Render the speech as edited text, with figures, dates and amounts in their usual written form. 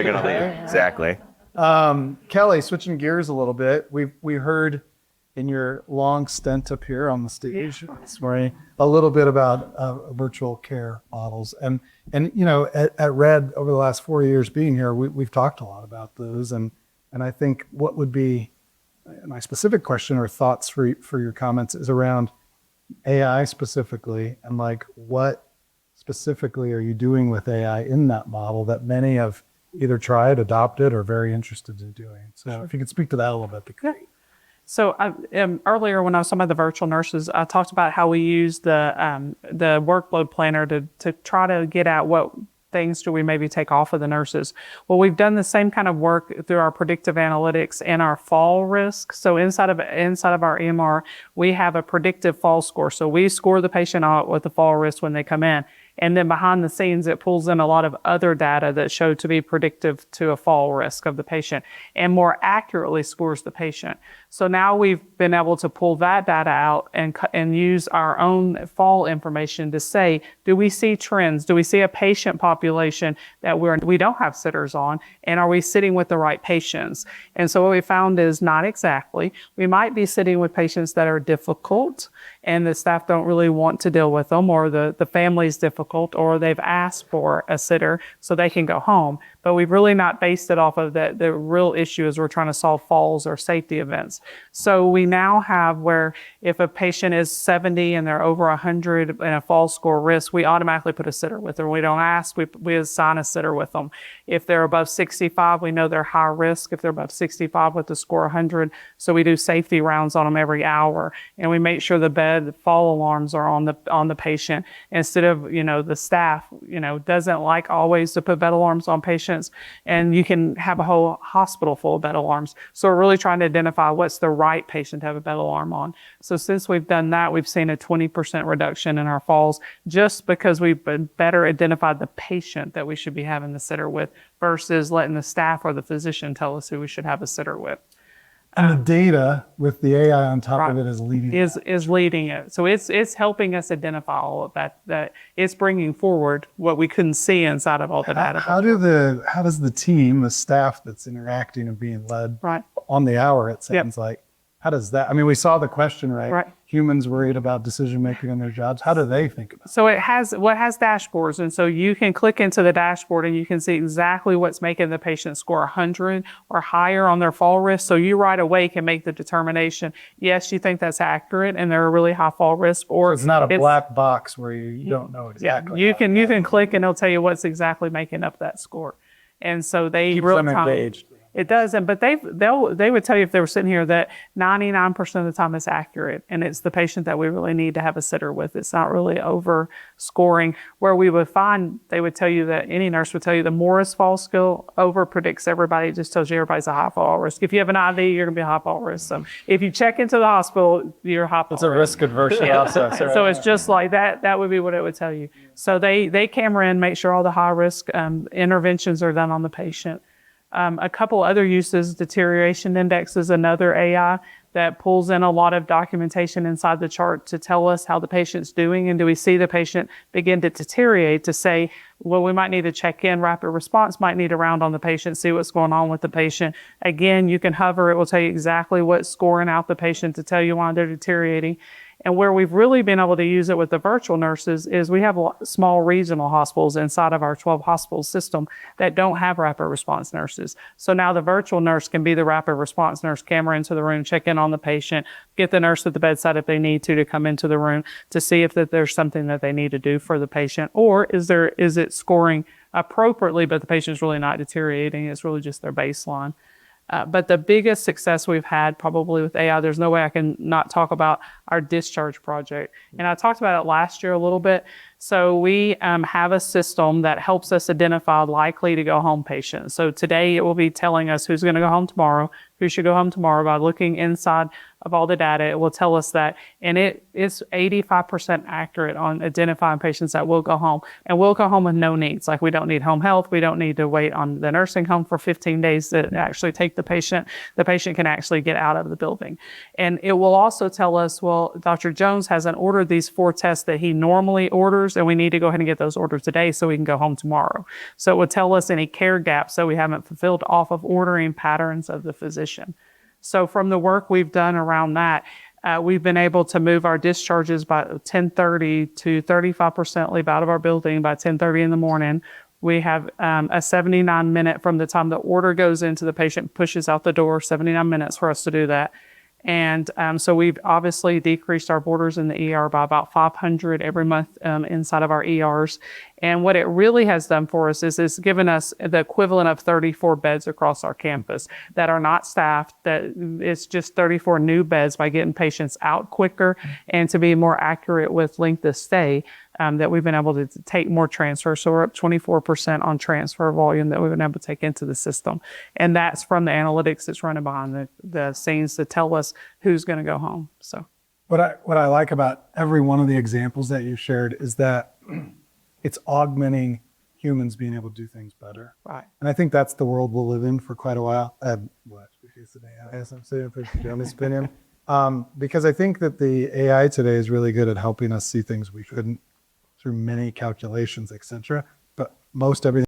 They're gonna leave. Exactly. Kelley, switching gears a little bit, we heard in your long stint up here on the stage this morning a little bit about virtual care models, and at Red over the last 4 years being here, we've talked a lot about those, and I think what would be my specific question or thoughts for your comments is around AI specifically, and like what specifically are you doing with AI in that model that many have either tried, adopted, or very interested in doing? So if you could speak to that a little bit, that'd be great. So earlier when I was talking about the virtual nurses, I talked about how we use the workload planner to try to get at what things do we maybe take off of the nurses. Well, we've done the same kind of work through our predictive analytics and our fall risk. So inside of our EMR, we have a predictive fall score. So we score the patient out with the fall risk when they come in. And then behind the scenes, it pulls in a lot of other data that show to be predictive to a fall risk of the patient and more accurately scores the patient. So now we've been able to pull that data out and use our own fall information to say, do we see trends? Do we see a patient population that we don't have sitters on? And are we sitting with the right patients? And so what we found is not exactly. We might be sitting with patients that are difficult and the staff don't really want to deal with them, or the family's difficult, or they've asked for a sitter so they can go home. But we've really not based it off of that. The real issue is we're trying to solve falls or safety events. So we now have where if a patient is 70 and they're over 100 in a fall score risk, we automatically put a sitter with them. We don't ask, we assign a sitter with them. If they're above 65, we know they're high risk. If they're above 65 with the score 100, so we do safety rounds on them every hour. And we make sure the bed fall alarms are on the patient instead of, the staff, doesn't like always to put bed alarms on patients. And you can have a whole hospital full of bed alarms. So we're really trying to identify what's the right patient to have a bed alarm on. So since we've done that, we've seen a 20% reduction in our falls just because we've better identified the patient that we should be having the sitter with versus letting the staff or the physician tell us who we should have a sitter with. And the data with the AI on top of it is leading is leading it. So it's helping us identify all of that it's bringing forward what we couldn't see inside of all the data. How does the team, the staff that's interacting and being led on the hour, it sounds like, how does that, we saw the question, right? Humans worried about decision making on their jobs. How do they think about it? So it has dashboards, and so you can click into the dashboard and you can see exactly what's making the patient score 100 or higher on their fall risk. So you right away can make the determination, yes, you think that's accurate and they're a really high fall risk, or it's not a black box where you don't know exactly. You can click and it'll tell you what's exactly making up that score. And so they keeps them engaged. It doesn't, but they would tell you if they were sitting here that 99% of the time it's accurate, and it's the patient that we really need to have a sitter with. It's not really over scoring. Where we would find, they would tell you that any nurse would tell you the Morris fall skill over predicts everybody. It just tells you everybody's a high fall risk. If you have an IV, you're gonna be a high fall risk. So if you check into the hospital, you're high fall. It's a risk adverse process. So it's just like that. That would be what it would tell you. So they camera in, make sure all the high risk interventions are done on the patient. A couple other uses, deterioration index is another AI that pulls in a lot of documentation inside the chart to tell us how the patient's doing, and do we see the patient begin to deteriorate, to say, well, we might need to check in. Rapid response might need a round on the patient, see what's going on with the patient. Again, you can hover, it will tell you exactly what's scoring out the patient to tell you why they're deteriorating. And where we've really been able to use it with the virtual nurses is we have small regional hospitals inside of our 12 hospital system that don't have rapid response nurses. So now the virtual nurse can be the rapid response nurse, camera into the room, check in on the patient, get the nurse at the bedside if they need to come into the room to see if there's something that they need to do for the patient, or is it scoring appropriately, but the patient's really not deteriorating. It's really just their baseline. But the biggest success we've had probably with AI, there's no way I can not talk about our discharge project. And I talked about it last year a little bit. So we have a system that helps us identify likely to go home patients. So today it will be telling us who's going to go home tomorrow, who should go home tomorrow by looking inside of all the data. It will tell us that, and it's 85% accurate on identifying patients that will go home, and will go home with no needs. Like, we don't need home health. We don't need to wait on the nursing home for 15 days to actually take the patient. The patient can actually get out of the building. And it will also tell us, well, Dr. Jones hasn't ordered these 4 tests that he normally orders. orders, and we need to go ahead and get those orders today so we can go home tomorrow. So it would tell us any care gaps that we haven't fulfilled off of ordering patterns of the physician. So from the work we've done around that, we've been able to move our discharges by 10:30 to 35% leave out of our building by 10:30 in the morning. We have a 79-minute from the time the order goes into the patient pushes out the door, 79 minutes for us to do that. And so we've obviously decreased our boarders in the ER by about 500 every month inside of our ERs. And what it really has done for us is it's given us the equivalent of 34 beds across our campus that are not staffed, that it's just 34 new beds by getting patients out quicker and to be more accurate with length of stay. That we've been able to take more transfer. So we're up 24% on transfer volume that we've been able to take into the system. And that's from the analytics that's running behind the scenes to tell us who's going to go home. So What I like about every one of the examples that you shared is that it's augmenting humans being able to do things better. right. And I think that's the world we'll live in for quite a while. Because I think that the AI today is really good at helping us see things we couldn't through many calculations, etc. But most everything